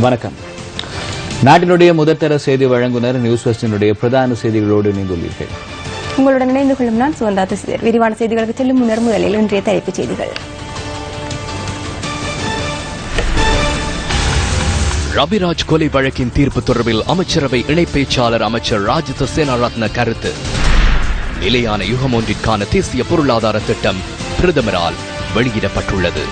வணக்கம். நாட்டினுடைய முதற்தர செய்தி வழங்குனர் நியூஸ் வெஸ்டினுடைய பிரதான செய்திகளோடு இணைந்துள்ளீர்கள். உங்களுடன் இணைந்து கொள்ளும் நான் சுவந்தா துசிதர். விரிவான செய்திகளுக்கு செல்லும் முன்னர் முதலில் இன்றைய தலைப்புச் செய்திகள். ரவிராஜ் கொலை வழக்கின் தீர்ப்பு தொடர்பில் அமைச்சரவை இணை பேச்சாளர் அமைச்சர் ராஜித சேனாரத்ன கருத்து. நிலையான யுகம் ஒன்றிற்கான தேசிய பொருளாதார திட்டம் பிரதமரால் வெளியிடப்பட்டுள்ளது.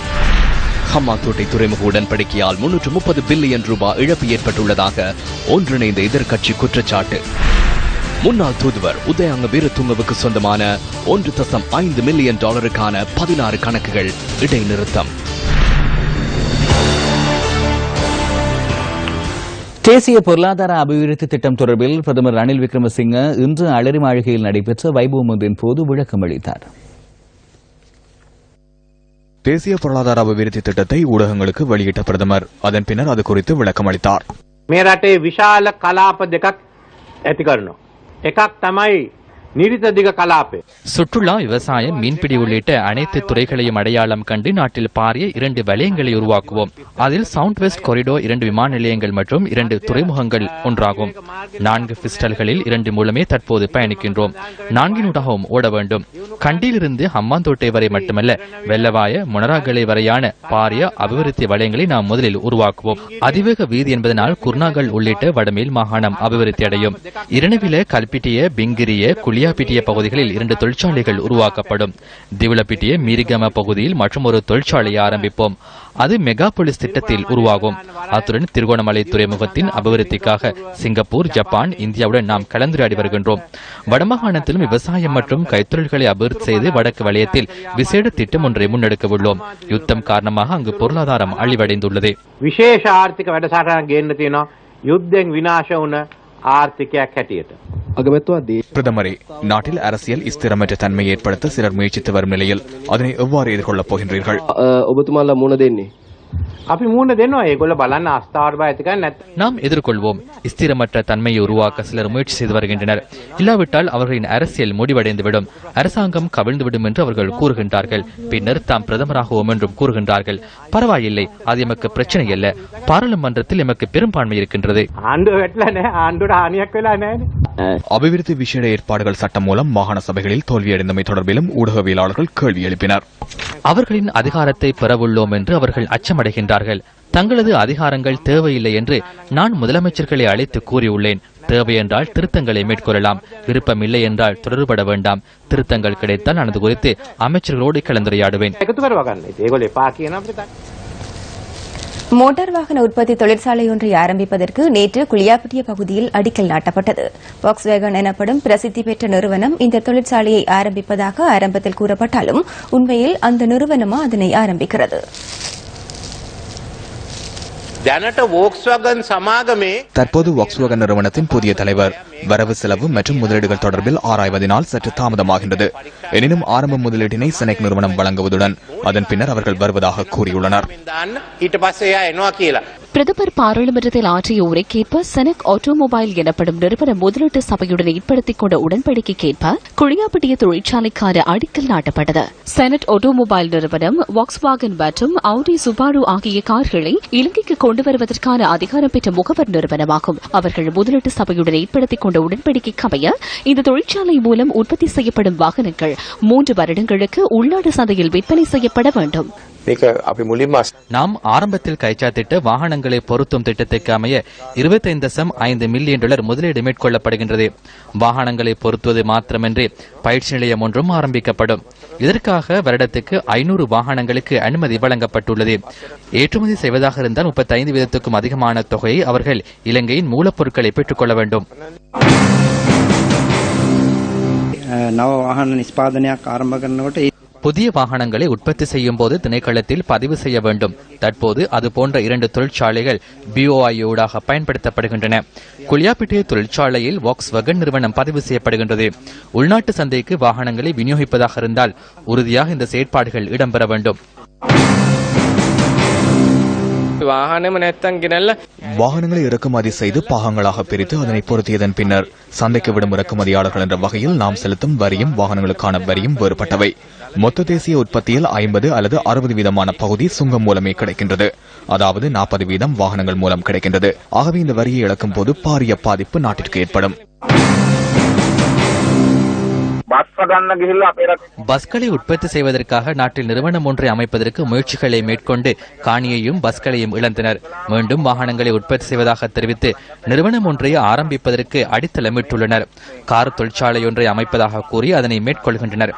ஹம்மாந்தோட்டை துறைமுக உடன்படிக்கையால் 330 பில்லியன் ரூபாய் இழப்பு ஏற்பட்டுள்ளதாக ஒன்றிணைந்த எதிர்க்கட்சி குற்றச்சாட்டு. முன்னாள் தூதுவர் உதயங்க வீரதுங்கவுக்கு சொந்தமான $1.5 மில்லியன் 16 கணக்குகள் இடைநிறுத்தம். தேசிய பொருளாதார அபிவிருத்தி திட்டம் தொடர்பில் பிரதமர் ரணில் விக்ரமசிங்க இன்று அலரி மாளிகையில் நடைபெற்ற வைபவம் ஒன்றின் போது விளக்கம் அளித்தார். தேசிய பொருளாதார அபிவிருத்தி திட்டத்தை ஊடகங்களுக்கு வெளியிட்ட பிரதமர் அதன் பின்னர் அது குறித்து விளக்கம் அளித்தார். මේ රටේ විශාල කලාප දෙකක් ඇති කරනවා. එකක් තමයි නිරිත දිග කලාපය. சுற்றுலா, விவசாயம், மீன்பிடி உள்ளிட்ட அனைத்து துறைகளையும் அடையாளம் கண்டு நாட்டில் பாரிய 2 வலயங்களை உருவாக்குவோம். அதில் சவுண்ட் வெஸ்ட் கொரிடோர் 2 விமான நிலையங்கள் மற்றும் 2 துறைமுகங்கள் ஒன்றாகும். 4 பிஸ்டல்களில் 2 மூலமே தற்போது பயணிக்கின்றோம். 4 ஓட வேண்டும். கண்டியிலிருந்து ஹம்மாந்தோட்டை வரை மட்டுமல்ல, வெள்ளவாய மொனராகலை வரையான பாரிய அபிவிருத்தி வலயங்களை நாம் முதலில் உருவாக்குவோம். அதிவேக வீதி என்பதனால் குர்நாகல் உள்ளிட்ட வடமேல் மாகாணம் அபிவிருத்தி அடையும். இரணைவில, கல்பிட்டிய, பிங்கிரிய, குளியாப்பிட்டிய பகுதிகளில் 2 தொழிற்சாலைகள் உருவாக்கப்படும். திவிலப்பிட்டிய, மீரிகம பகுதியில் மற்றும் ஒரு தொழிற்சாலையை ஆரம்பிப்போம். அது மெகாபோலிஸ் திட்டத்தில் உருவாகும். அத்துடன் திருகோணமலை துறைமுகத்தின் அபிவிருத்திக்காக சிங்கப்பூர், ஜப்பான், இந்தியாவுடன் நாம் கலந்துரையாடி வருகின்றோம். வடமாகாணத்திலும் விவசாயம் மற்றும் கைத்தொழில்களை அபிவிருத்தி செய்து வடக்கு வலயத்தில் விசேட திட்டம் ஒன்றை முன்னெடுக்க உள்ளோம். யுத்தம் காரணமாக அங்கு பொருளாதாரம் அழிவடைந்துள்ளது. විශේෂ ආර්ථික වැඩසටහනක් ගේන්න තියෙනවා. යුද්ධෙන් විනාශ වුණ ආර්ථිකයක් හැටියට. பிரதமரே, நாட்டில் அரசியல் ஸ்திரமற்ற தன்மை ஏற்படுத்த சிலர் முயற்சித்து வரும் நிலையில் அதனை எவ்வாறு எதிர்கொள்ளப் போகின்றீர்கள்? ඔබතුමාලා මුණ දෙන්නේ අපි මූණ දෙනවා. ඒගොල්ලෝ බලන්න අස්ථාවර බය ඇති කරන්නේ නැත්නම් நாம் எதிர்கொள்வோம். ஸ்திரமற்ற தன்மையை உருவாக்க சிலர் முயற்சி செய்து வருகின்றனர். இல்லாவிட்டால் அவர்களின் அரசியல் முடிவடைந்துவிடும், அரசாங்கம் கவிழ்ந்துவிடும் என்று அவர்கள் கூறுகின்றார்கள். பின்னர் தாம் பிரதமராகுவோம் என்றும் கூறுகின்றார்கள். பரவாயில்லை, அது எமக்கு பிரச்சனை அல்ல. பாராளுமன்றத்தில் எமக்கு பெரும்பான்மை இருக்கின்றது. ආණ්ඩුව වැටලා නැහැ. ආණ්ඩුවට හානියක් වෙලා නැහැ. அபிவிருத்தி விசேட ஏற்பாடுகள் சட்டம் மூலம் மாகாண சபைகளில் தோல்வியடைந்தமை தொடர்பிலும் ஊடகவியலாளர்கள் கேள்வி எழுப்பினர். அவர்களின் அதிகாரத்தை பெறவுள்ளோம் என்று அவர்கள் அச்சமடைகின்றார்கள். தங்களது அதிகாரங்கள் தேவையில்லை என்று நான் முதலமைச்சர்களை அழைத்து கூறியுள்ளேன். தேவை என்றால் திருத்தங்களை மேற்கொள்ளலாம், விருப்பமில்லை என்றால் தொடர்பட வேண்டாம். திருத்தங்கள் கிடைத்தால் நான் அது குறித்து அமைச்சர்களோடு கலந்துரையாடுவேன். එකතු කරව ගන්න. ඒගොල්ලෝ එපා කියන අපිට மோட்டார் வாகன உற்பத்தி தொழிற்சாலை ஒன்றை ஆரம்பிப்பதற்கு நேற்று குளியாப்பிட்டிய பகுதியில் அடிக்கல் நாட்டப்பட்டது. வாக்ஸ்வேகன் எனப்படும் பிரசித்தி பெற்ற நிறுவனம் இந்த தொழிற்சாலையை ஆரம்பிப்பதாக ஆரம்பத்தில் கூறப்பட்டாலும் உண்மையில் அந்த நிறுவனமா அதனை ஆரம்பிக்கிறது. දැනට වෝක්ස්වැගන් සමාගමේ தற்போது வாக்ஸ்வேகன் நிறுவனத்தின் புதிய தலைவர் வரவு செலவு மற்றும் முதலீடுகள் தொடர்பில் ஆராய்வதனால் சற்று தாமதமாகின்றது. எனினும் ஆரம்ப முதலீட்டினை செனக் நிறுவனம் வழங்குவதுடன் அதன் பின்னர் அவர்கள் வருவதாக கூறியுள்ளனர். ඊට පස්සේ එයා එනවා කියලා. பிரதமர் பாராளுமன்றத்தில் ஆற்றிய உரைக்கேற்ப செனக் ஆட்டோமொபைல் எனப்படும் நிறுவன முதலீட்டு சபையுடன் ஏற்படுத்திக் கொண்ட உடன்படிக்கைக்கேற்ப குளியாப்பிட்டிய தொழிற்சாலைக்கான அடிக்கல் நாட்டப்பட்டது. செனட் ஆட்டோமொபைல் நிறுவனம் வாக்ஸ்வாகன் மற்றும் ஆடி சுபாரு ஆகிய கார்களை இலங்கைக்கு கொண்டு வருவதற்கான அதிகாரம் பெற்ற முகவர் நிறுவனமாகும். அவர்கள் முதலீட்டு சபையுடன் ஏற்படுத்திக் கொண்ட உடன்படிக்கைக்கு அமைய இந்த தொழிற்சாலை மூலம் உற்பத்தி செய்யப்படும் வாகனங்கள் 3 வருடங்களுக்கு உள்நாட்டு சந்தையில் விற்பனை செய்யப்பட வேண்டும். நாம் ஆரம்பத்தில் கைச்சாத்திட்ட வாகனங்களை பொருத்தும் திட்டத்திற்கு அமைய $25.5 மில்லியன் முதலீடு மேற்கொள்ளப்படுகின்றது. வாகனங்களை பொருத்துவது மாத்திரமின்றி பயிற்சி நிலையம் ஒன்றும் ஆரம்பிக்கப்படும். இதற்காக வருடத்துக்கு 500 வாகனங்களுக்கு அனுமதி வழங்கப்பட்டுள்ளது. ஏற்றுமதி செய்வதாக இருந்தால் 35% அதிகமான தொகையை அவர்கள் இலங்கையின் மூலப்பொருட்களை பெற்றுக் கொள்ள வேண்டும். புதிய வாகனங்களை உற்பத்தி செய்யும் போது திணைக்களத்தில் பதிவு செய்ய வேண்டும். தற்போது அதுபோன்ற 2 தொழிற்சாலைகள் BOI ஊடாக பயன்படுத்தப்படுகின்றன. குளியாப்பிட்டிய தொழிற்சாலையில் வாக்ஸ்வேகன் நிறுவனம் பதிவு செய்யப்படுகின்றது. உள்நாட்டு சந்தைக்கு வாகனங்களை விநியோகிப்பதாக இருந்தால் உறுதியாக இந்த செயற்பாடுகள் இடம்பெற வேண்டும். வாகனங்களை இறக்குமதி செய்து பாகங்களாக பிரித்து அதனை பொருத்தியதன் பின்னர் சந்தைக்கு விடும் இறக்குமதியாளர்கள் என்ற வகையில் நாம் செலுத்தும் வரியும் வாகனங்களுக்கான வரியும் வேறுபட்டவை. மொத்த தேசிய உற்பத்தியில் 50 அல்லது 60% பகுதி சுங்கம் மூலமே கிடைக்கின்றது. அதாவது 40% வாகனங்கள் மூலம் கிடைக்கின்றது. ஆகவே இந்த வரியை இழக்கும் போது பாரிய பாதிப்பு நாட்டிற்கு ஏற்படும். பஸ்களை உற்பத்தி செய்வதற்காக நாட்டில் நிறுவனம் ஒன்றை அமைப்பதற்கு முயற்சிகளை மேற்கொண்டு காணியையும் பஸ்களையும் இழந்தனர். மீண்டும் வாகனங்களை உற்பத்தி செய்வதாக தெரிவித்து நிறுவனம் ஒன்றை ஆரம்பிப்பதற்கு அடித்தளமிட்டுள்ளனர். கார் தொழிற்சாலை ஒன்றை அமைப்பதாக கூறி அதனை மேற்கொள்கின்றனர்.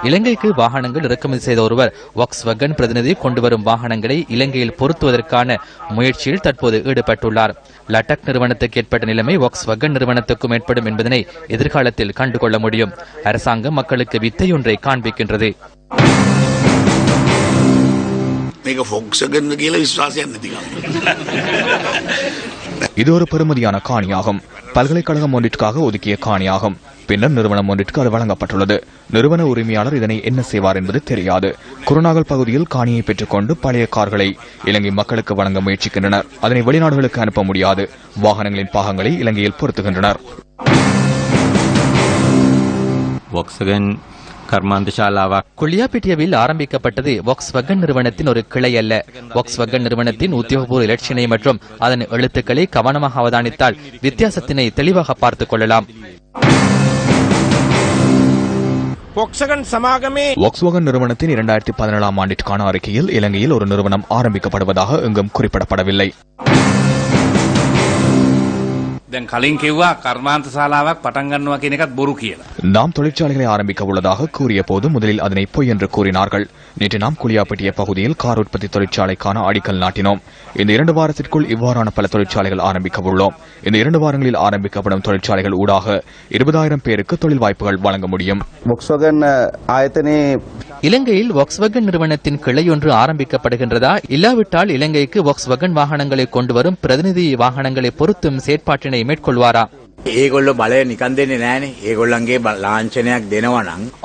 இலங்கைக்கு வாகனங்கள் இறக்குமதி செய்த ஒருவர் வாக்ஸ்வேகன் பிரதிநிதி கொண்டுவரும் வாகனங்களை இலங்கையில் பொருத்துவதற்கான முயற்சியில் தற்போது ஈடுபட்டுள்ளார். லட்டக் நிறுவனத்துக்கு ஏற்பட்ட நிலைமை வாக்ஸ்வேகன் நிறுவனத்துக்கும் ஏற்படும் என்பதனை எதிர்காலத்தில் கண்டுகொள்ள முடியும். அரசாங்கம் மக்களுக்கு வித்தையொன்றை காண்பிக்கின்றது. இது ஒரு பெறுமதியான காணியாகும். பல்கலைக்கழகம் ஒன்றிற்காக ஒதுக்கிய காணியாகும். பின்னர் நிறுவனம் ஒன்றிற்கு அது வழங்கப்பட்டுள்ளது. நிறுவன உரிமையாளர் இதனை என்ன செய்வார் என்பது தெரியாது. குருநாகல் பகுதியில் காணியை பெற்றுக்கொண்டு பழைய கார்களை இலங்கை மக்களுக்கு வழங்க முயற்சிக்கின்றனர். அதனை வெளிநாடுகளுக்கு அனுப்ப முடியாது. வாகனங்களின் பாகங்களை இலங்கையில் பொருத்துகின்றனர். குளியாபிட்டியவில் ஆரம்பிக்கப்பட்டது வாக்ஸ்வேகன் நிறுவனத்தின் ஒரு கிளை அல்ல. வாக்ஸ்வேகன் நிறுவனத்தின் உத்தியோகபூர்வ இலட்சினை மற்றும் அதன் எழுத்துக்களை கவனமாக அவதானித்தால் வித்தியாசத்தினை தெளிவாக பார்த்துக் கொள்ளலாம். வாக்ஸ்வேகன் நிறுவனத்தின் 2017 ஆண்டிற்கான அறிக்கையில் இலங்கையில் ஒரு நிறுவனம் ஆரம்பிக்கப்படுவதாக எங்கும் குறிப்பிடப்படவில்லை. நாம் தொழிற்சாலைகளை ஆரம்பிக்க உள்ளதாக கூறிய போது முதலில் அதனை பொய் என்று கூறினார்கள். நேற்று நாம் குளியாப்பட்டிய பகுதியில் கார் உற்பத்தி தொழிற்சாலைக்கான அடிக்கல் நாட்டினோம். இந்த 2 வாரத்திற்குள் இவ்வாறான பல தொழிற்சாலைகள் ஆரம்பிக்க உள்ளோம். இந்த 2 வாரங்களில் ஆரம்பிக்கப்படும் தொழிற்சாலைகள் ஊடாக 20,000 பேருக்கு தொழில் வாய்ப்புகள் வழங்க முடியும். இலங்கையில் வாக்ஸ்வேகன் நிறுவனத்தின் கிளை ஒன்று ஆரம்பிக்கப்படுகின்றதா? இல்லாவிட்டால் இலங்கைக்கு வாக்ஸ்வேகன் வாகனங்களை கொண்டு வரும் பிரதிநிதி வாகனங்களை பொருத்தும் செயற்பாட்டினை மேற்கொள்வாரா?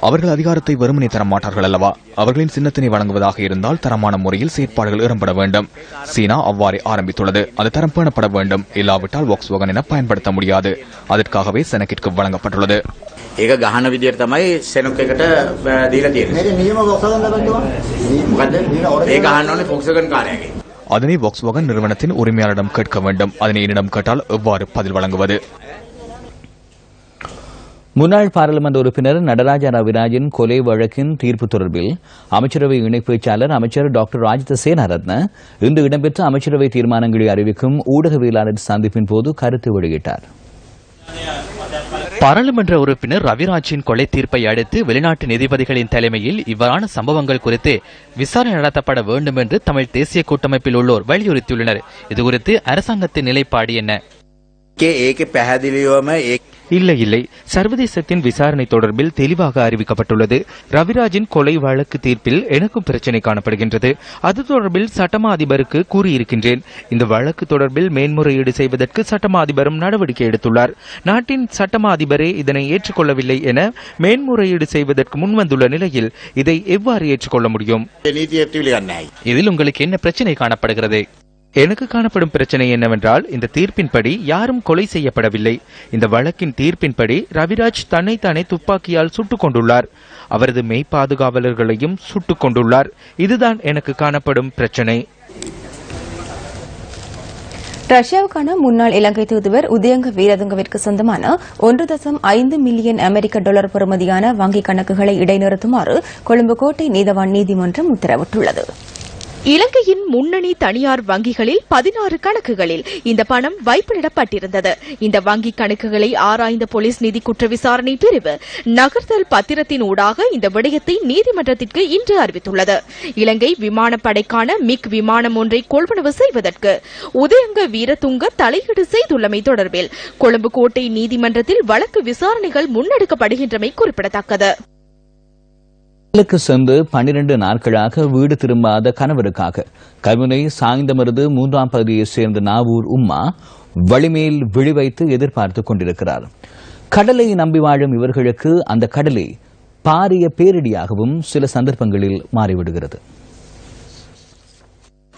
அவர்கள் அதிகாரத்தை வெறுமனே தர மாட்டார்கள் அல்லவா? அவர்களின் சின்னத்தினை வழங்குவதாக இருந்தால் தரமான முறையில் செயற்பாடுகள் இடம்பெற வேண்டும். சீனா அவ்வாறே ஆரம்பித்துள்ளது. அது தரம் பேணப்பட வேண்டும். இல்லாவிட்டால் வாக்ஸ்வேகன் என பயன்படுத்த முடியாது. அதற்காகவே செனக்கிற்கு வழங்கப்பட்டுள்ளது. ඒක ගහන විදියට තමයි සෙනොක් එකට දීලා තියෙන්නේ. මේක නියම වොක්ස්වැගන් ලබන්නවා. මොකද? ඒක අහන්න ඕනේ වොක්ස්වැගන් කාර්යයෙන්. அதனை வாக்ஸ்வேகன் நிறுவனத்தின் உரிமையாளரிடம் கேட்க வேண்டும். அதனை என்னிடம் கேட்டால் எவ்வாறு பதில் வழங்குவது? முன்னாள் பாராளுமன்ற உறுப்பினர் நடராஜா ரவிராஜின் கொலை வழக்கின் தீர்ப்பு தொடர்பில் அமைச்சரவை இணை பேச்சாளர் அமைச்சர் டாக்டர் ராஜித சேனாரத்ன இன்று இடம்பெற்ற அமைச்சரவை தீர்மானங்களை அறிவிக்கும் ஊடகவியலாளர் சந்திப்பின் போது கருத்து வெளியிட்டார். பாராளுமன்ற உறுப்பினர் ரவிராஜின் கொலை தீர்ப்பை அடுத்து வெளிநாட்டு நீதிபதிகளின் தலைமையில் இவ்வாறான சம்பவங்கள் குறித்து விசாரணை நடத்தப்பட வேண்டும் என்று தமிழ் தேசிய கூட்டமைப்பில் உள்ளோர் வலியுறுத்தியுள்ளனர். இதுகுறித்து அரசாங்கத்தின் நிலைப்பாடு என்ன? இல்லை, சர்வதேசத்தின் விசாரணை தொடர்பில் தெளிவாக அறிவிக்கப்பட்டுள்ளது. ரவிராஜின் கொலை வழக்கு தீர்ப்பில் எனக்கும் பிரச்சனை காணப்படுகின்றது. அது தொடர்பில் சட்டமா அதிபருக்கு கூறியிருக்கின்றேன். இந்த வழக்கு தொடர்பில் மேன்முறையீடு செய்வதற்கு சட்டமா அதிபரும் நடவடிக்கை எடுத்துள்ளார். நாட்டின் சட்டமா அதிபரே இதனை ஏற்றுக்கொள்ளவில்லை என மேன்முறையீடு செய்வதற்கு முன்வந்துள்ள நிலையில் இதை எவ்வாறு ஏற்றுக்கொள்ள முடியும்? இதில் உங்களுக்கு என்ன பிரச்சனை காணப்படுகிறது? எனக்கு காணப்படும் பிரச்சனை என்னவென்றால், இந்த தீர்ப்பின்படி யாரும் கொலை செய்யப்படவில்லை. இந்த வழக்கின் தீர்ப்பின்படி ரவிராஜ் தன்னைத்தானே துப்பாக்கியால் சுட்டுக் கொண்டுள்ளார். அவரது மெய் பாதுகாவலர்களையும் சுட்டுக் கொண்டுள்ளார். இதுதான் எனக்கு காணப்படும் பிரச்சனை. ரஷ்யாவுக்கான முன்னாள் இலங்கை தூதுவர் உதயங்க வீரதுங்கவிற்கு சொந்தமான 1.5 மில்லியன் அமெரிக்க டாலர் பெறுமதியான வங்கிக் கணக்குகளை இடைநிறுத்துமாறு கொழும்பு கோட்டை நீதவான் நீதிமன்றம் உத்தரவிட்டுள்ளது. இலங்கையின் முன்னணி தனியார் வங்கிகளில் 16 கணக்குகளில் இந்த பணம் வைப்பிடப்பட்டிருந்தது. இந்த வங்கிக் கணக்குகளை ஆராய்ந்த போலீஸ் நிதி குற்ற விசாரணை பிரிவு நகர்த்தல் பத்திரத்தின் ஊடாக இந்த விடயத்தை நீதிமன்றத்திற்கு இன்று அறிவித்துள்ளது. இலங்கை விமானப்படைக்கான மிக் விமானம் ஒன்றை கொள்வனவு செய்வதற்கு உதயங்க வீரதுங்க தலையீடு செய்துள்ளமை தொடர்பில் கொழும்பு கோட்டை நீதிமன்றத்தில் வழக்கு விசாரணைகள் முன்னெடுக்கப்படுகின்றமை குறிப்பிடத்தக்கது. சென்று 12 நாட்களாக வீடு திரும்பாத கணவருக்காக கல்முனை சாய்ந்தமருது 3ஆம் பகுதியைச் சேர்ந்த நாவூர் உம்மா வழிமேல் விழிவைத்து எதிர்பார்த்துக் கொண்டிருக்கிறார். கடலை நம்பி வாழும் இவர்களுக்கு அந்த கடலை பாரிய பேரிடியாகவும் சில சந்தர்ப்பங்களில் மாறிவிடுகிறது.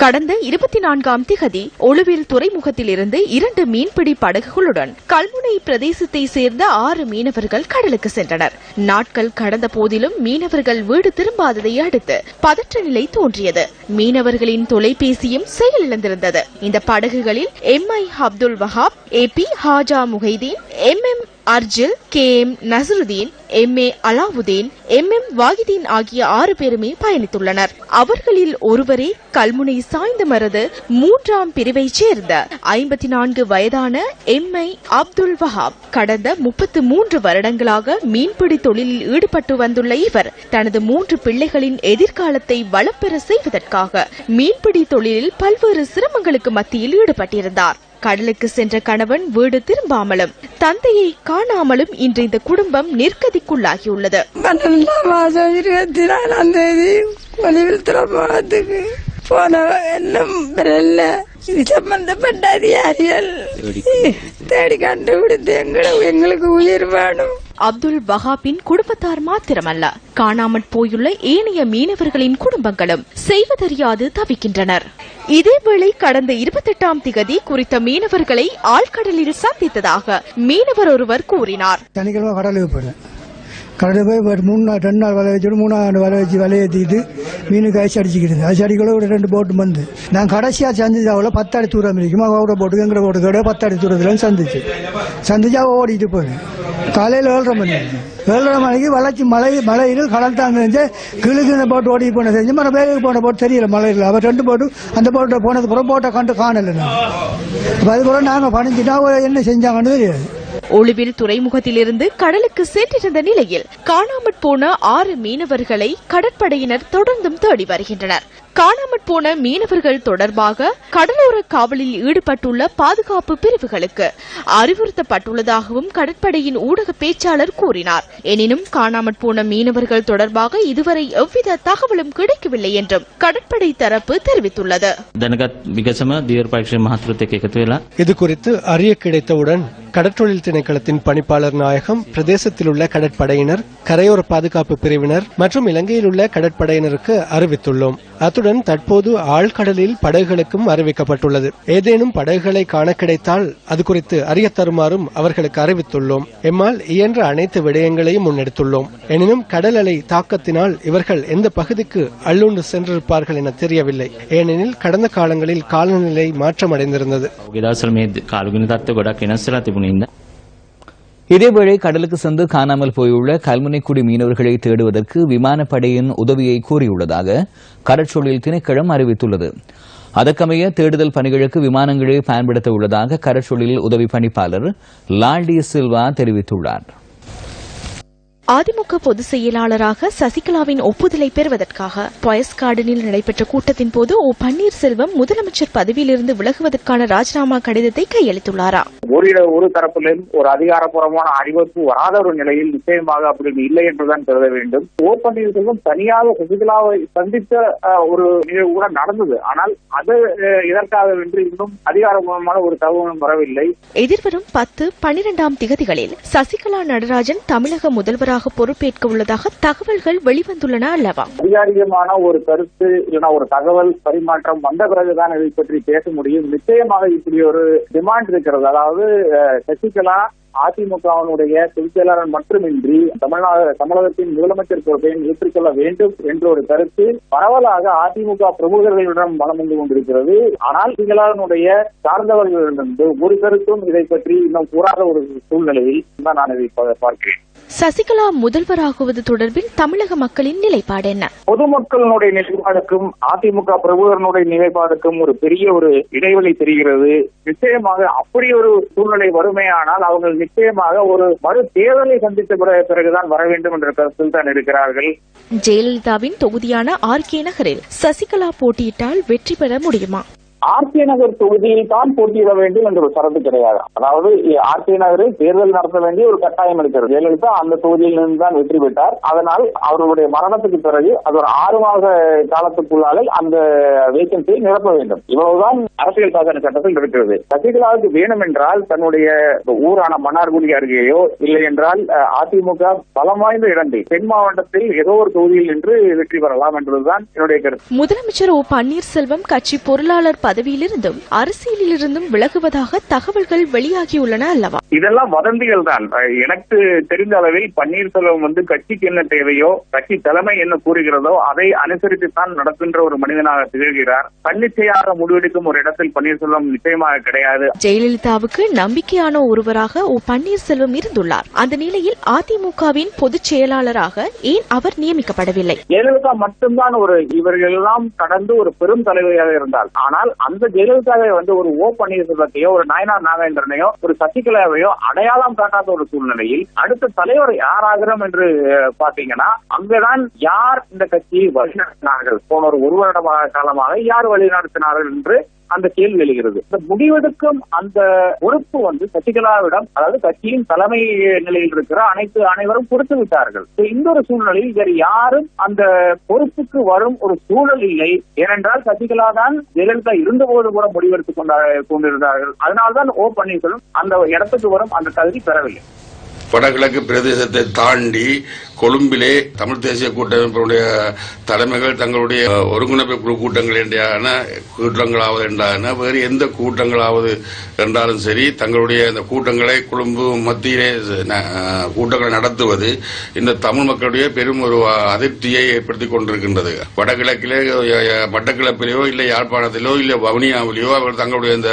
கடந்த 24ஆம் திகதி ஒழுவில் துறைமுகத்திலிருந்து 2 மீன்பிடி படகுகளுடன் கல்முனை பிரதேசத்தை சேர்ந்த 6 மீனவர்கள் கடலுக்கு சென்றனர். நாட்கள் கடந்த போதிலும் மீனவர்கள் வீடு திரும்பாததை அடுத்து பதற்ற நிலை தோன்றியது. மீனவர்களின் தொலைபேசியும் செயலிழந்திருந்தது. இந்த படகுகளில் MI Abdul Wahab, AP Haja Mohideen, MM அர்ஜில், KM Nasruddin, MA Alauddin, MM வாகிதீன் ஆகிய 6 பேருமே பயணித்துள்ளனர். அவர்களில் ஒருவரே கல்முனை சாய்ந்தமரது 3ஆம் பிரிவைச் சேர்ந்த 54 வயதான MI அப்துல் வஹாப். கடந்த 33 வருடங்களாக மீன்பிடி தொழிலில் ஈடுபட்டு வந்துள்ள இவர் தனது 3 பிள்ளைகளின் எதிர்காலத்தை வளம் பெற செய்வதற்காக மீன்பிடி தொழிலில் பல்வேறு சிரமங்களுக்கு மத்தியில் ஈடுபட்டிருந்தார். கடலுக்கு சென்ற கணவன் வீடு திரும்பாமலும் தந்தையை காணாமலும் இன்று இந்த குடும்பம் நிர்கதிக்குள்ளாகியுள்ளது. 12ஆம் மாதம் 24ஆம் தேதி ஒளிவில் துறைமுகத்துக்கு போன என்னும் சம்பந்தப்பட்ட அதிகாரிகள் தேடி கண்டுபிடித்து எங்களுக்கு உயிர் வேணும். அப்துல் வஹாபின் குடும்பத்தார் மாத்திரமல்ல, காணாமற் போயுள்ள ஏனைய மீனவர்களின் குடும்பங்களும் செய்வதறியாது தவிக்கின்றனர். இதேவேளை கடந்த 28ஆம் திகதி குறித்த மீனவர்களை ஆழ்கடலில் சந்தித்ததாக மீனவர் ஒருவர் கூறினார். சனிக்கிழமை கடலுக்கு போனேன். கடலுக்கு போய் 2 நாள் வலை வச்சுட்டு 3ஆம் வலை வச்சு வலையை ஏற்றிட்டு மீனுக்கு ஐஸ் அடிச்சுக்கிட்டு ஐஸ் அடிக்கல ஒரு 2 போட்டு வந்து நான் கடைசியாக சந்திச்சாவில் 10 அடி தூரம் இருக்குமா அவரோட போட்டுக்கு எங்கட போட்டுக்கோட 10 அடி தூரத்தில் சந்திச்சு ஓடிட்டு போனேன். காலையில் 7:30 மணிக்கு வளைச்சி மலையில் கடல் தாங்க கிழக்கு போட்டு ஓடி போன செஞ்சு மன வேலைக்கு போன போட்டு தெரியல மலையில் அவர் 2 போட்டு அந்த போட்டு போனது பிறகு போட்டை கண்டு காணலை. நான் அது பிறகு நாங்கள் பணிஞ்சுட்டா என்ன செஞ்சாங்கன்னு தெரியாது. ஒழுவில் துறைமுகத்திலிருந்து கடலுக்கு சென்றிருந்த நிலையில் காணாமற் போன 6 மீனவர்களை கடற்படையினர் தொடர்ந்தும் தேடி வருகின்றனர். காணாமற் போன மீனவர்கள் தொடர்பாக கடலோர காவலில் ஈடுபட்டுள்ள பாதுகாப்பு பிரிவுகளுக்கு அறிவுறுத்தப்பட்டுள்ளதாகவும் கடற்படையின் ஊடக பேச்சாளர் கூறினார். எனினும் காணாமற் போன மீனவர்கள் தொடர்பாக இதுவரை எவ்வித தகவலும் கிடைக்கவில்லை என்றும் கடற்படை தரப்பு தெரிவித்துள்ளது. இதுகுறித்து அறிய கிடைத்தவுடன் கடற்றொழில் திணைக்களத்தின் பணிப்பாளர் நாயகம், பிரதேசத்தில் உள்ள கடற்படையினர், கரையோர பாதுகாப்பு பிரிவினர் மற்றும் இலங்கையில் உள்ள கடற்படையினருக்கு அறிவித்துள்ளோம். அத்துடன் தற்போது ஆழ்கடலில் படகுகளுக்கும் அறிவிக்கப்பட்டுள்ளது. ஏதேனும் படகுகளை காண கிடைத்தால் அது குறித்து அறிய தருமாறும் அவர்களுக்கு அறிவித்துள்ளோம். எம்மால் இயன்ற அனைத்து விடயங்களையும் முன்னெடுத்துள்ளோம். எனினும் கடல் அலை தாக்கத்தினால் இவர்கள் எந்த பகுதிக்கு அள்ளுண்டு சென்றிருப்பார்கள் என தெரியவில்லை. ஏனெனில் கடந்த காலங்களில் காலநிலை மாற்றமடைந்திருந்தது. இதேவேளை கடலுக்கு சென்று காணாமல் போயுள்ள கல்முனைக்குடி மீனவர்களை தேடுவதற்கு விமானப்படையின் உதவியை கோரியுள்ளதாக கடற்றொழில் திணைக்களம் அறிவித்துள்ளது. அதற்கமைய தேடுதல் பணிகளுக்கு விமானங்களை பயன்படுத்த உள்ளதாக கடற்றொழில் உதவி பணிப்பாளர் லால்டி சில்வா தெரிவித்துள்ளார். அதிமுக பொதுச் செயலாளராக சசிகலாவின் ஒப்புதலை பெறுவதற்காக பாயஸ் கார்டனில் நடைபெற்ற கூட்டத்தின் போது பன்னீர்செல்வம் முதலமைச்சர் பதவியிலிருந்து விலகுவதற்கான ராஜினாமா கடிதத்தை கையளித்துள்ளாரா? ஒரு தரப்பிலும் ஒரு அதிகாரப்பூர்வமான அறிவிப்பு வராத ஒரு நிலையில் நிச்சயமாக அப்படி இல்லை என்றுதான் கருத வேண்டும். பன்னீர்செல்வம் தனியாக சசிகலாவை சந்தித்த ஒரு நிகழ்வு கூட நடந்தது. ஆனால் அது இதற்காக வென்று இன்னும் அதிகாரப்பூர்வமான ஒரு தகவலும் வரவில்லை. எதிர்வரும் 10, 12ஆம் திகதிகளில் சசிகலா நடராஜன் தமிழக முதல்வராக பொறுப்பேற்க உள்ளதாக தகவல்கள் வெளிவந்துள்ளன அல்லவா? அதிகாரிகமான ஒரு கருத்து இல்லைன்னா ஒரு தகவல் பரிமாற்றம் வந்த பிறகுதான் இதை பற்றி பேச முடியும். நிச்சயமாக இப்படி ஒரு டிமாண்ட் இருக்கிறது. அதாவது சசிகலா அதிமுகவினுடைய பொதுச் செயலாளர் மட்டுமின்றி தமிழகத்தின் முதலமைச்சர் பொறுப்பையும் ஏற்றுக்கொள்ள வேண்டும் என்ற ஒரு கருத்து பரவலாக அதிமுக பிரமுகர்களிடம் வலம் வந்து கொண்டிருக்கிறது. ஆனால் சசிகலாவினுடைய சார்ந்தவர்களிடமிருந்து ஒரு கருத்தும் இதை பற்றி இன்னும் கூறாத ஒரு சூழ்நிலையில் தான் நான் இதை பார்க்கிறேன். சசிகலா முதல்வராகுவது தொடர்பில் தமிழக மக்களின் நிலைப்பாடு என்ன? பொதுமக்களுடைய நிலைப்பாடுக்கும் அதிமுக பிரமுகர்களுடைய நிலைப்பாடுக்கும் ஒரு பெரிய ஒரு இடைவெளி தெரிகிறது. நிச்சயமாக அப்படி ஒரு சூழ்நிலை வறுமையானால் அவர்கள் நிச்சயமாக ஒரு மறு தேர்தலை சந்தித்த பிறகுதான் வர வேண்டும் என்ற கருத்தில் தான் இருக்கிறார்கள். ஜெயலலிதாவின் தொகுதியான RK நகரில் சசிகலா போட்டியிட்டால் வெற்றி பெற முடியுமா? ஆர்கே நகர் தொகுதியில் தான் போட்டியிட வேண்டும் என்ற ஒரு ஷரத்து கிடையாது. அதாவது ஆர்கே நகரில் தேர்தல் நடத்த வேண்டிய ஒரு கட்டாயம் இருக்கிறது. ஜெயலலிதா அந்த தொகுதியில் இருந்து தான் வெற்றி பெற்றார். அதனால் அவர்களுடைய மரணத்துக்கு பிறகு அது ஒரு 6 மாத காலத்துக்குள்ளாக அந்த வேகன்சியை நிரப்ப வேண்டும். இவ்வளவுதான் அரசியல் சாசன சட்டத்தில் இருக்கிறது. சசிகலாவுக்கு வேணும் என்றால் தன்னுடைய ஊரான மன்னார்குடி அருகேயோ இல்லை என்றால் அதிமுக பலம் வாய்ந்த இடத்தில் தென் மாவட்டத்தில் ஏதோ ஒரு தொகுதியில் நின்று வெற்றி பெறலாம் என்பதுதான் என்னுடைய கருத்து. முதலமைச்சர் ஓ பன்னீர்செல்வம் கட்சி பொருளாளர் பதவியிலிருந்தும் அரசியலிலிருந்தும் விலகுவதாக தகவல்கள் வெளியாகியுள்ளன அல்லவா? இதெல்லாம் வதந்திகள் தான். எனக்கு தெரிந்த அளவில் பன்னீர்செல்வம் கட்சிக்கு என்ன தேவையோ, கட்சி தலைமை என்ன கூறுகிறதோ அதை அனுசரித்துத்தான் நடக்கின்ற ஒரு மனிதனாக திகழ்கிறார். தன்னிச்சையாக முடிவெடுக்கும் ஒரு இடத்தில் பன்னீர்செல்வம் நிச்சயமாக கிடையாது. ஜெயலலிதாவுக்கு நம்பிக்கையான ஒருவராக ஓ பன்னீர்செல்வம் இருந்துள்ளார். அந்த நிலையில் அதிமுகவின் பொதுச் செயலாளராக ஏன் அவர் நியமிக்கப்படவில்லை? ஜெயலலிதா மட்டும்தான் இவர்கள் எல்லாம் கடந்து ஒரு பெரும் தலைவராக இருந்தால், ஆனால் அந்த ஜெயலலிதாவை ஒரு ஓ பன்னீர்செல்வத்தையோ ஒரு நாயனார் நாகேந்திரனையோ ஒரு சசிகலாவையோ அடையாளம் காட்டாத ஒரு சூழ்நிலையில் அடுத்த தலைவர் யாராகிறோம் என்று பாத்தீங்கன்னா அங்கதான் யார் இந்த கட்சியை வழிநடத்தினார்கள், போன ஒரு வருட காலமாக யார் வழிநடத்தினார்கள் என்று அந்த கேள்வி எழுகிறது. இந்த முடிவெடுக்கும் அந்த பொறுப்பு சசிகலாவிடம், அதாவது கட்சியின் தலைமை நிலையில் இருக்கிற அனைவரும் கொடுத்து விட்டார்கள். இந்த ஒரு சூழ்நிலையில் வேறு யாரும் அந்த பொறுப்புக்கு வரும் ஒரு சூழல் இல்லை. ஏனென்றால் சசிகலா தான் ஜெயலலிதா இருந்தபோது கூட முடிவெடுத்துக் கொண்டிருந்தார்கள். அதனால்தான் ஓ பன்னீர்செல்வம் அந்த இடத்துக்கு வரும் அந்த தகுதி பெறவில்லை. வடகிழக்கு பிரதேசத்தை தாண்டி கொழும்பிலே தமிழ் தேசிய கூட்டமைப்பினுடைய தலைமைகள் தங்களுடைய ஒருங்கிணைப்பு குழு கூட்டங்களாவது என்றான வேறு எந்த கூட்டங்களாவது என்றாலும் சரி, தங்களுடைய இந்த கூட்டங்களை கொழும்பு மத்தியிலே கூட்டங்களை நடத்துவது இந்த தமிழ் மக்களுடைய பெரும் ஒரு அதிருப்தியை ஏற்படுத்திக் கொண்டிருக்கின்றது. வடகிழக்கிலே மட்டக்கிழப்பிலேயோ இல்லை யாழ்ப்பாணத்திலோ இல்லை வவுனியாவிலேயோ அவர்கள் தங்களுடைய இந்த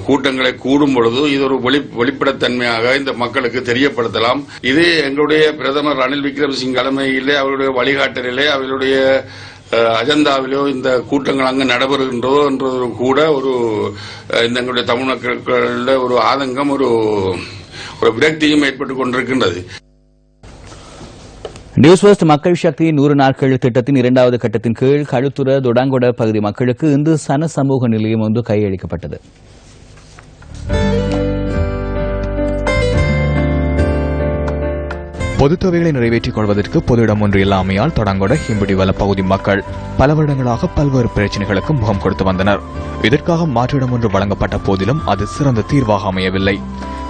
கூட்டங்களை கூடும் பொழுது இது ஒரு வெளிப்படைத்தன்மையாக இந்த மக்களுக்கு தெரியப்படுத்தலாம். இது எங்களுடைய பிரதமர் ரணில் விக்ரமசிங்க தலைமையிலே அவருடைய வழிகாட்டலிலே அவர்களுடைய அஜெண்டாவிலோ இந்த கூட்டங்கள் அங்கு நடைபெறுகின்றதோ என்றது கூட ஒரு எங்களுடைய தமிழ் மக்களுடைய ஒரு ஆதங்கம், ஒரு விரக்தியும் ஏற்பட்டுக் கொண்டிருக்கின்றது. நியூஸ் ஃபர்ஸ்ட் மக்கள் சக்தி 100 நாட்கள் திட்டத்தின் 2வது கட்டத்தின் கீழ் களுத்துற தொடாங்கொட பகுதி மக்களுக்கு இன்று சன சமூக நிலையம் கையளிக்கப்பட்டது. பொதுத் தேவைகளை நிறைவேற்றிக் கொள்வதற்கு பொது இடம் ஒன்று இல்லாமையால் தொடங்கொட ஹிம்புடிவல பகுதி மக்கள் பல வருடங்களாக பல்வேறு பிரச்சினைகளுக்கு முகம் கொடுத்து வந்தனர். இதற்காக மாற்றிடம் ஒன்று வழங்கப்பட்ட போதிலும் அது சிறந்த தீர்வாக அமையவில்லை.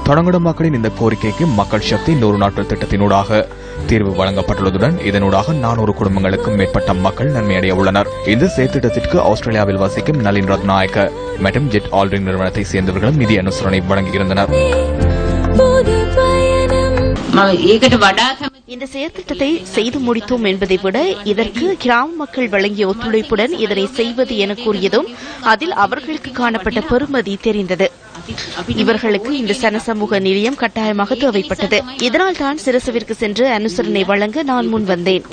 தொடங்கொட மக்களின் இந்த கோரிக்கைக்கு மக்கள் சக்தி 100 நாட்கள் திட்டத்தினூடாக தீர்வு வழங்கப்பட்டுள்ளதுடன் இதனூடாக 400 குடும்பங்களுக்கும் மேற்பட்ட மக்கள் நன்மையடைய உள்ளனர். இந்த செயற்திட்டத்திற்கு ஆஸ்திரேலியாவில் வசிக்கும் நளின் ரத்நாயக்க மற்றும் ஜெட் ஆல்ட்ரிங் நிறுவனத்தை சேர்ந்தவர்களும் நிதி அனுசரணை வழங்கியிருந்தனர். இந்த செயற்திட்டத்தை செய்து முடித்தோம் என்பதை விட இதற்கு கிராம மக்கள் வழங்கிய ஒத்துழைப்புடன் இதனை செய்வது என கூறியதும் அதில் அவர்களுக்கு காணப்பட்ட பெருமதி தெரிந்தது. இவர்களுக்கு இந்த சனசமூக நிலையம் கட்டாயமாக தேவைப்பட்டது. இதனால் தான் சிரசுவிற்கு சென்று அனுசரணை வழங்க நான் முன் வந்தேன்.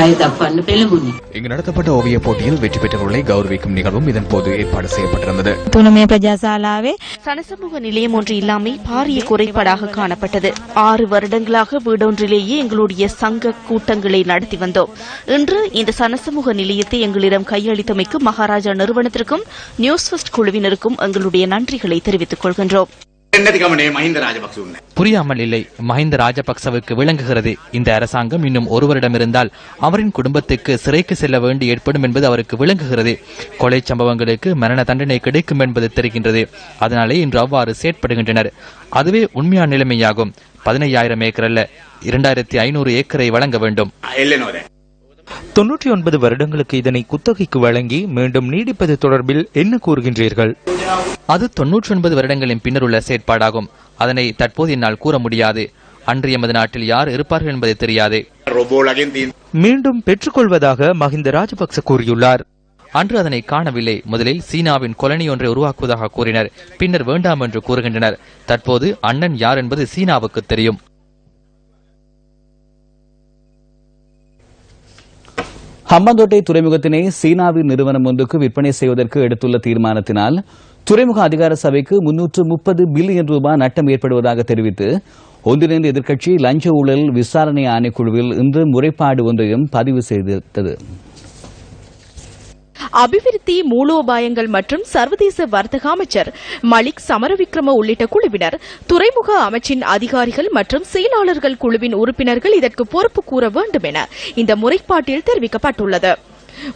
இங்கு நடத்தப்பட்ட ஓவிய போட்டியில் வெற்றி பெற்றவர்களை கௌரவிக்கும் நிகழ்வும் இதன் போது ஏற்பாடு செய்யப்பட்டிருந்தது. சனசமூக நிலையம் ஒன்று இல்லாமை பாரிய குறைபாடாக காணப்பட்டது. 6 வருடங்களாக வீடொன்றிலேயே எங்களுடைய சங்க கூட்டங்களை நடத்தி வந்தோம். இன்று இந்த சனசமூக நிலையத்தை எங்களிடம் கையளித்தமைக்கு மகாராஜா நிறுவனத்திற்கும் நியூஸ் ஃபர்ஸ்ட் குழுவினருக்கும் எங்களுடைய நன்றிகளை தெரிவித்துக் கொள்கின்றோம். புரியாமல் இல்லை. மஹிந்த ராஜபக்சவுக்கு விளங்குகிறது. இந்த அரசாங்கம் இன்னும் 1 வருடம் இருந்தால் அவரின் குடும்பத்துக்கு சிறைக்கு செல்ல வேண்டி ஏற்படும் என்பது அவருக்கு விளங்குகிறது. கொலை சம்பவங்களுக்கு மரண தண்டனை கிடைக்கும் என்பது தெரிகின்றது. அதனாலே இன்று அவ்வாறு செயற்படுகின்றனர். அதுவே உண்மையான நிலைமையாகும். 15,000 ஏக்கர் அல்ல, 2,500 ஏக்கரை வழங்க வேண்டும். 99 வருடங்களுக்கு இதனை குத்தகைக்கு வழங்கி மீண்டும் நீடிப்பது தொடர்பில் என்ன கூறுகின்றீர்கள்? அது 99 வருடங்களின் பின்னர் உள்ள செயற்பாடாகும். அதனை தற்போது என்னால் கூற முடியாது. அன்று எமது நாட்டில் யார் இருப்பார்கள் என்பது தெரியாது. மீண்டும் பெற்றுக்கொள்வதாக மஹிந்த ராஜபக்ச கூறியுள்ளார். அன்று அதனை காணவில்லை. முதலில் சீனாவின் கொலனி ஒன்றை உருவாக்குவதாக கூறினர். பின்னர் வேண்டாம் என்று கூறுகின்றனர். தற்போது அண்ணன் யார் என்பது சீனாவுக்கு தெரியும். ஹம்பாந்தோட்டை துறைமுகத்தினை சீனாவின் நிறுவனம் ஒன்றுக்கு விற்பனை செய்வதற்கு எடுத்துள்ள தீர்மானத்தினால் துறைமுக அதிகார சபைக்கு 330 பில்லியன் ரூபாய் நட்டம் ஏற்படுவதாக தெரிவித்து ஒன்றிணைந்த எதிர்க்கட்சி லஞ்ச ஊழல் விசாரணை ஆணைக்குழுவில் இன்று முறைப்பாடு ஒன்றையும் பதிவு செய்தது. அபிவிருத்தி மூலோபாயங்கள் மற்றும் சர்வதேச வர்த்தக அமைச்சர் மலிக் சமரவிக்ரம உள்ளிட்ட குழுவினர் துறைமுக அமைச்சின் அதிகாரிகள் மற்றும் செயலாளர்கள் குழுவின் உறுப்பினர்கள் இதற்கு பொறுப்பு கூற வேண்டும் என இந்த முறைப்பாட்டில் தெரிவிக்கப்பட்டுள்ளது.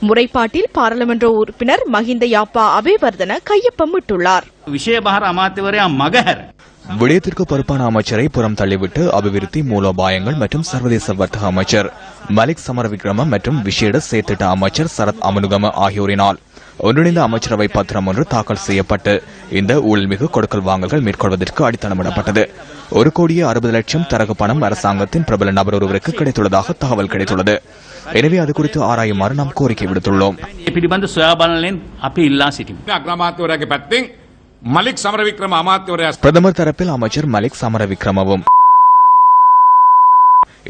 முறைப்பாட்டில் பாராளுமன்ற உறுப்பினர் மஹிந்த யாப்பா அபேவர்தன கையொப்பமிட்டுள்ளார். விடயத்திற்கு பொறுப்பான அமைச்சரை புறம் தள்ளிவிட்டு அபிவிருத்தி மூலோபாயங்கள் மற்றும் சர்வதேச வர்த்தக அமைச்சர் மலிக் சமரவிக்ரம மற்றும் விசேட செயற்திட்ட அமைச்சர் சரத் அமனுகம ஆகியோரினால் ஒன்றிணைந்த அமைச்சரவை பத்திரம் ஒன்று தாக்கல் செய்யப்பட்டு இந்த ஊழல்மிகு கொடுக்கல் வாங்கல்கள் மேற்கொள்வதற்கு அடித்தளமிடப்பட்டது. 1,60,00,000 தரகு பணம் அரசாங்கத்தின் பிரபல நபர் ஒருவருக்கு கிடைத்துள்ளதாக தகவல் கிடைத்துள்ளது. எனவே அது குறித்து ஆராயுமாறு நாம் கோரிக்கை விடுத்துள்ளோம். பிரதமர் தரப்பில் அமைச்சர் மலிக் சமரவிக்ரமவும்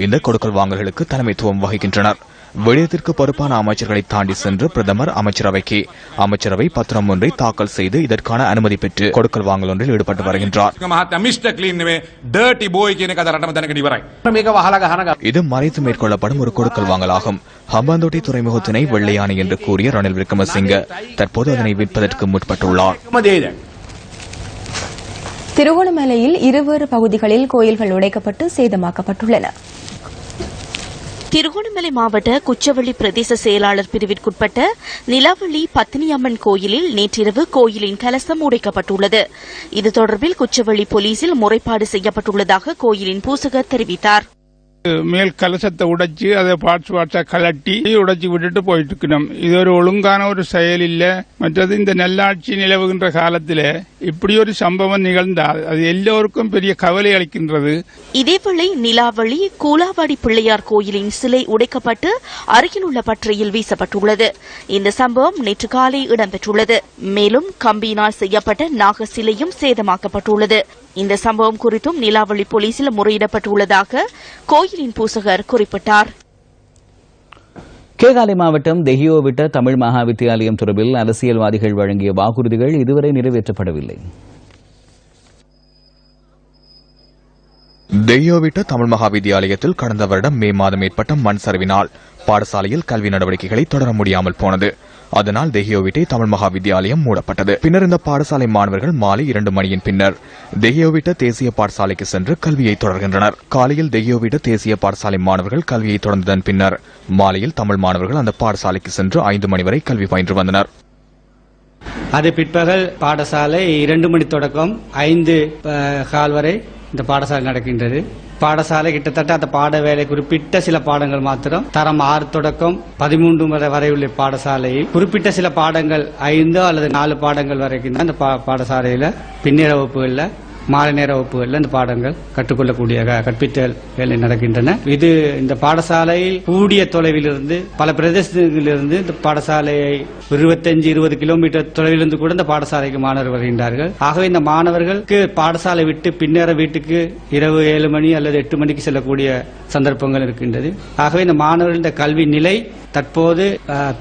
இந்த கொடுக்கல் வாங்கல்களுக்கு தலைமைத்துவம் வகிக்கின்றனர். விடயத்திற்கு பொறுப்பான அமைச்சர்களை தாண்டி சென்று பிரதமர் அமைச்சரவை பத்திரம் ஒன்றை தாக்கல் செய்து இதற்கான அனுமதி பெற்று கொடுக்கல் வாங்கல் ஒன்றில் ஈடுபட்டு வருகின்றார். இது மறைத்து மேற்கொள்ளப்படும் ஒரு கொடுக்கல் வாங்கலாகும். ஹம்பாந்தோட்டை துறைமுகத்தினை வெள்ளையானை என்று கூறிய ரணில் விக்ரமசிங்க தற்போது அதனை விற்பதற்கு முற்பட்டுள்ளார். திருகோணமலையில் இருவேறு பகுதிகளில் கோயில்கள் உடைக்கப்பட்டு சேதமாக்கப்பட்டுள்ளன. திருகோணமலை மாவட்ட குச்சவெளி பிரதேச செயலாளர் பிரிவிற்குட்பட்ட நிலாவளி பத்தினியம்மன் கோயிலில் நேற்றிரவு கோயிலின் கலசம் உடைக்கப்பட்டுள்ளது. இது தொடர்பில் குச்சவெளி போலீசில் முறைப்பாடு செய்யப்பட்டுள்ளதாக கோயிலின் பூசகர் தெரிவித்தார். மேல் கலசத்தை உடைச்சு அதை பார்ட்ஸா கலட்டி உடைச்சு விட்டுட்டு போயிட்டு இருக்கணும். இது ஒரு ஒழுங்கான ஒரு செயல் இல்ல. மற்றது இந்த நல்லாட்சி நிலவுகின்ற காலத்தில் இப்படி ஒரு சம்பவம் நிகழ்ந்தால் அது எல்லோருக்கும் பெரிய கவலை அளிக்கின்றது. இதேவேளை நிலாவளி கூலாவாடி பிள்ளையார் கோயிலின் சிலை உடைக்கப்பட்டு அருகில் உள்ள பற்றையில் வீசப்பட்டுள்ளது. இந்த சம்பவம் நேற்று காலை இடம்பெற்றுள்ளது. மேலும் கம்பியினால் செய்யப்பட்ட நாக சிலையும் சேதமாக்கப்பட்டுள்ளது. இந்த சம்பவம் குறித்தும் நிலாவளி போலீசில் முறையிடப்பட்டுள்ளதாக கோயிலின் பூசகர் குறிப்பிட்டார். கேகாலை மாவட்டம் தெஹியோ விட்ட தமிழ் மகா வித்தியாலயம் தொடர்பில் அரசியல்வாதிகள் வழங்கிய வாக்குறுதிகள் இதுவரை நிறைவேற்றப்படவில்லை. தெஹியோ விட்ட தமிழ் மகா வித்தியாலயத்தில் கடந்த வருடம் மே மாதம் ஏற்பட்ட மண் சரிவினால் பாடசாலையில் கல்வி நடவடிக்கைகளை தொடர முடியாமல் போனது. அதனால் தெஹியோவிட்டை தமிழ் மகா வித்தியாலயம் மூடப்பட்டது. பின்னர் இந்த பாடசாலை மாணவர்கள் மாலை 2 மணியின் பின்னர் தெஹியோவிட்ட தேசிய பாடசாலைக்கு சென்று கல்வியை தொடர்கின்றனர். காலையில் தெஹியோவிட்ட தேசிய பாடசாலை மாணவர்கள் கல்வியை தொடர்ந்ததன் பின்னர் மாலையில் தமிழ் மாணவர்கள் அந்த பாடசாலைக்கு சென்று 5 மணி வரை கல்வி பயின்று வந்தனர். அது பிற்பகல் பாடசாலை 2 மணி தொடக்கம் 5 கால் வரை இந்த பாடசாலை நடக்கின்றது. பாடசாலை கிட்டத்தட்ட அந்த பாட வேலை குறிப்பிட்ட சில பாடங்கள் மாத்திரம் தரம் 6 தொடக்கம் 13 வரை உள்ள பாடசாலையில் குறிப்பிட்ட சில பாடங்கள் 5 அல்லது 4 பாடங்கள் வரைக்கும் தான் இந்த பாடசாலையில பின்னேற வகுப்புகள்ல மாலை நேர வகுப்புகள்ல இந்த பாடங்கள் கற்றுக்கொள்ளக்கூடிய கற்பித்தல் வேலை நடக்கின்றன. இது இந்த பாடசாலையில் கூடிய தொலைவிலிருந்து பல பிரதேசங்களிலிருந்து இந்த பாடசாலையை 25-20 கிலோமீட்டர் தொலைவிலிருந்து கூட இந்த பாடசாலைக்கு மாணவர்கள் வருகின்றார்கள். ஆகவே இந்த மாணவர்களுக்கு பாடசாலை விட்டு பின்னேற வீட்டுக்கு இரவு 7 மணி அல்லது 8 மணிக்கு செல்லக்கூடிய சந்தர்ப்பங்கள் இருக்கின்றது. ஆகவே இந்த மாணவர்களின் கல்வி நிலை தற்போது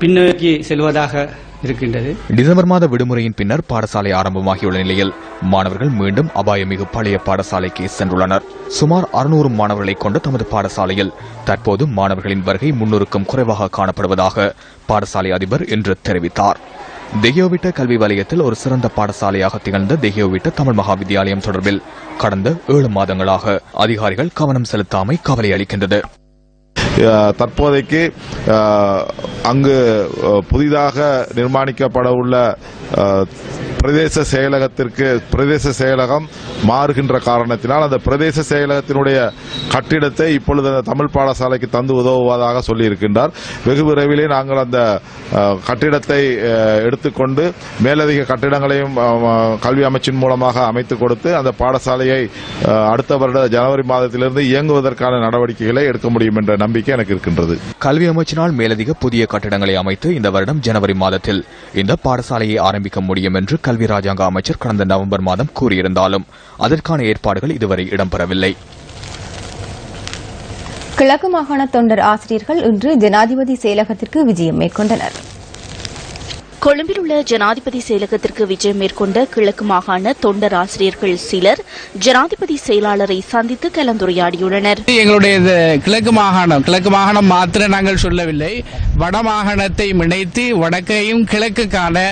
பின்னோக்கி செல்வதாக இருக்கின்றது. டிசம்பர் மாத விடுமுறையின் பின்னர் பாடசாலை ஆரம்பமாகியுள்ள நிலையில் மாணவர்கள் மீண்டும் அபாயமிகு பழைய பாடசாலைக்கு சென்றுள்ளனர். சுமார் 600 மாணவர்களை கொண்ட தமது பாடசாலையில் தற்போது மாணவர்களின் வருகை 300க்கும் குறைவாக காணப்படுவதாக பாடசாலை அதிபர் இன்று தெரிவித்தார். தெஹியோவிட்ட கல்வி வலயத்தில் ஒரு சிறந்த பாடசாலையாக திகழ்ந்த தெஹியோவிட்ட தமிழ் மகா வித்தியாலயம் தொடர்பில் கடந்த 7 மாதங்களாக அதிகாரிகள் கவனம் செலுத்தாமை கவலை அளிக்கின்றது. தற்போதைக்கு அங்கு புதிதாக நிர்மாணிக்கப்பட உள்ள பிரதேச செயலகம் மாறுகின்ற காரணத்தினால் அந்த பிரதேச செயலகத்தினுடைய கட்டிடத்தை இப்பொழுது அந்த தமிழ் பாடசாலைக்கு தந்து உதவுவதாக சொல்லியிருக்கின்றார். வெகு விரைவிலே நாங்கள் அந்த கட்டிடத்தை எடுத்துக்கொண்டு மேலதிக கட்டிடங்களையும் கல்வி அமைச்சின் மூலமாக அமைத்துக் கொடுத்து அந்த பாடசாலையை அடுத்த வருட ஜனவரி மாதத்திலிருந்து இயங்குவதற்கான நடவடிக்கைகளை எடுக்க முடியும் என்ற நம்பிக்கை எனக்கு இருக்கின்றது. கல்வி அமைச்சினால் மேலதிக புதிய கட்டிடங்களை அமைத்து இந்த வருடம் ஜனவரி மாதத்தில் இந்த பாடசாலையை ஆரம்பிக்க முடியும் என்று கல்வி ராஜாங்க அமைச்சர் கடந்த நவம்பர் மாதம் கூறியிருந்தாலும் அதற்கான ஏற்பாடுகள் இதுவரை இடம்பெறவில்லை. கிழக்கு மாகாண தொண்டர் ஆசிரியர்கள் இன்று ஜனாதிபதி செயலகத்திற்கு விஜயம் மேற்கொண்டனர். கொழும்பில் உள்ள ஜனாதிபதி செயலகத்திற்கு விஜயம் மேற்கொண்ட கிழக்கு மாகாண தொண்டர் ஆசிரியர்கள் சிலர் ஜனாதிபதி செயலாளரை சந்தித்து கலந்துரையாடியுள்ளனர். எங்களுடைய கிழக்கு மாகாணம் மாத்திரம் நாங்கள் சொல்லவில்லை, வடமாகாணத்தை இணைத்து வடக்கையும் கிழக்குக்கான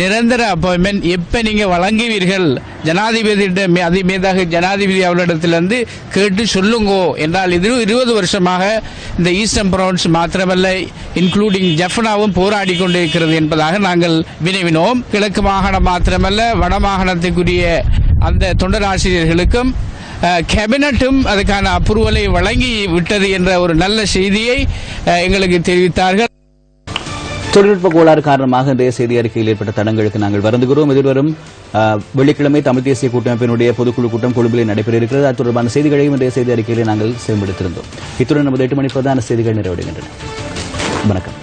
நிரந்தர அப்பாயின்மெண்ட் எப்ப நீங்க வழங்குவீர்கள் ஜனாதிபதியிடம், அதே மீதாக ஜனாதிபதி அவர்களிடத்திலிருந்து கேட்டு சொல்லுங்கோ என்றால், இது 20 வருஷமாக இந்த ஈஸ்டர்ன் ப்ரொவின்ஸ் மாத்திரமல்ல இன்க்ளூடிங் ஜஃப்னாவும் போராடி கொண்டிருக்கிறது என்பதாக நாங்கள் வினவினோம். கிழக்கு மாகாணம் மாத்திரமல்ல வடமாகாணத்துக்குரிய அந்த தொண்டர் ஆசிரியர்களுக்கும் கேபினட்டும் அதுக்கான அப்ரூவலை வழங்கி விட்டது என்ற ஒரு நல்ல செய்தியை எங்களுக்கு தெரிவித்தார்கள். தொழில்நுட்ப கோளாறு காரணமாக இன்றைய செய்தி அறிக்கையில் ஏற்பட்ட தடங்களுக்கு நாங்கள் வருந்துகிறோம். எதிர்வரும் வெள்ளிக்கிழமை தமிழ் தேசிய கூட்டமைப்பினுடைய பொதுக்குழு கூட்டம் கொழும்பில் நடைபெற இருக்கிறது. அது தொடர்பான செய்திகளையும் இன்றைய செய்தி அறிக்கையிலே நாங்கள் செம்படுத்திருந்தோம். இத்துடன் நமது 8 மணி பிரதான செய்திகள் நிறைவடைகின்றன. வணக்கம்.